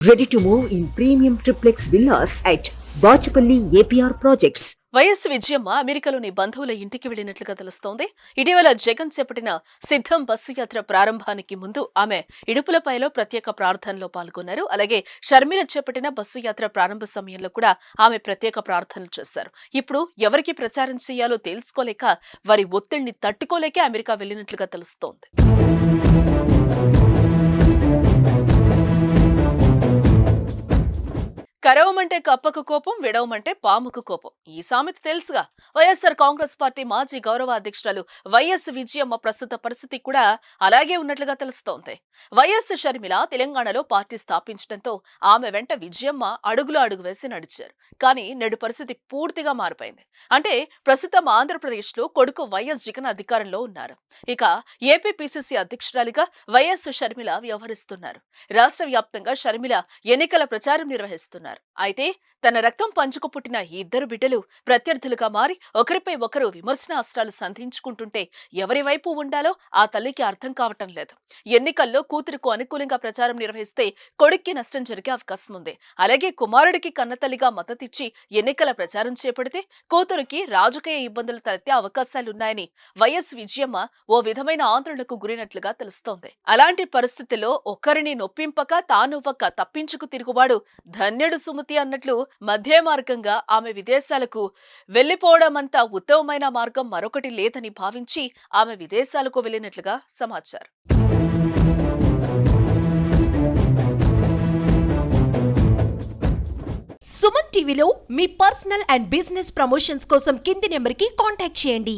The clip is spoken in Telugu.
Ready to move in premium triplex villas at Bachapalli APR Projects. YS Vijayamma అమెరికాలోని బంధువుల ఇంటికి వెళ్లినట్లుగా తెలుస్తోంది. ఇటీవల జగన్ చేపట్టిన సిద్ధం బస్సు యాత్ర ప్రారంభానికి ముందు ఆమె ఇడుపులపైలో ప్రత్యేక ప్రార్థనలో పాల్గొన్నారు. అలాగే షర్మిల చేపట్టిన బస్సు యాత్ర ప్రారంభ సమయంలో కూడా ఆమె ప్రత్యేక ప్రార్థనలు చేశారు. ఇప్పుడు ఎవరికి ప్రచారం చేయాలో తెలుసుకోలేక వారి ఒత్తిడిని తట్టుకోలేక అమెరికా వెళ్లినట్లుగా తెలుస్తోంది. కరవమంటే కప్పకు కోపం, విడవమంటే పాముకు కోపం. ఈ సామెత తెలుసుగా. వైఎస్ఆర్ కాంగ్రెస్ పార్టీ మాజీ గౌరవ అధ్యక్షురాలు వైఎస్ విజయమ్మ ప్రస్తుత పరిస్థితి కూడా అలాగే ఉన్నట్లుగా తెలుస్తోంది. వైఎస్ షర్మిల తెలంగాణలో పార్టీ స్థాపించడంతో ఆమె వెంట విజయమ్మ అడుగులో అడుగు వేసి నడిచారు. కానీ నేడు పరిస్థితి పూర్తిగా మారిపోయింది. అంటే ప్రస్తుతం ఆంధ్రప్రదేశ్ లో కొడుకు వైఎస్ జగన్ అధికారంలో ఉన్నారు. ఇక ఏపీ పిసిసి అధ్యక్షురాలిగా వైఎస్ షర్మిల వ్యవహరిస్తున్నారు. రాష్ట్ర వ్యాప్తంగా షర్మిల ఎన్నికల ప్రచారం నిర్వహిస్తున్నారు. అయితే తన రక్తం పంచుకు పుట్టిన ఈ ఇద్దరు బిడ్డలు ప్రత్యర్థులుగా మారి ఒకరిపై ఒకరు విమర్శనాస్త్రాలు సంధించుకుంటుంటే ఎవరి వైపు ఉండాలో ఆ తల్లికి అర్థం కావటం లేదు. ఎన్నికల్లో కూతురుకు అనుకూలంగా ప్రచారం నిర్వహిస్తే కొడుక్కి నష్టం జరిగే అవకాశం ఉంది. అలాగే కుమారుడికి కన్నతల్లిగా మద్దతిచ్చి ఎన్నికల ప్రచారం చేపడితే కూతురికి రాజకీయ ఇబ్బందులు తలెత్తే అవకాశాలున్నాయని వైఎస్ విజయమ్మ ఓ విధమైన ఆందోళనకు గురైనట్లుగా తెలుస్తోంది. అలాంటి పరిస్థితుల్లో ఒకరిని నొప్పింపక తానువ్వక తప్పించుకు తిరుగుబాడు ధన్యుడు సుమతి అన్నట్లు మధ్య మార్గంగా ఆమె విదేశాలకు వెళ్లిపోవడమంతా ఉత్తమమైన మార్గం మరొకటి లేదని భావించి ఆమె విదేశాలకు వెళ్లినట్లుగా సమాచారం. సుమన్ టీవీలో మీ పర్సనల్ అండ్ బిజినెస్ ప్రమోషన్స్ కోసం కింది నెంబర్కి కాంటాక్ట్ చేయండి.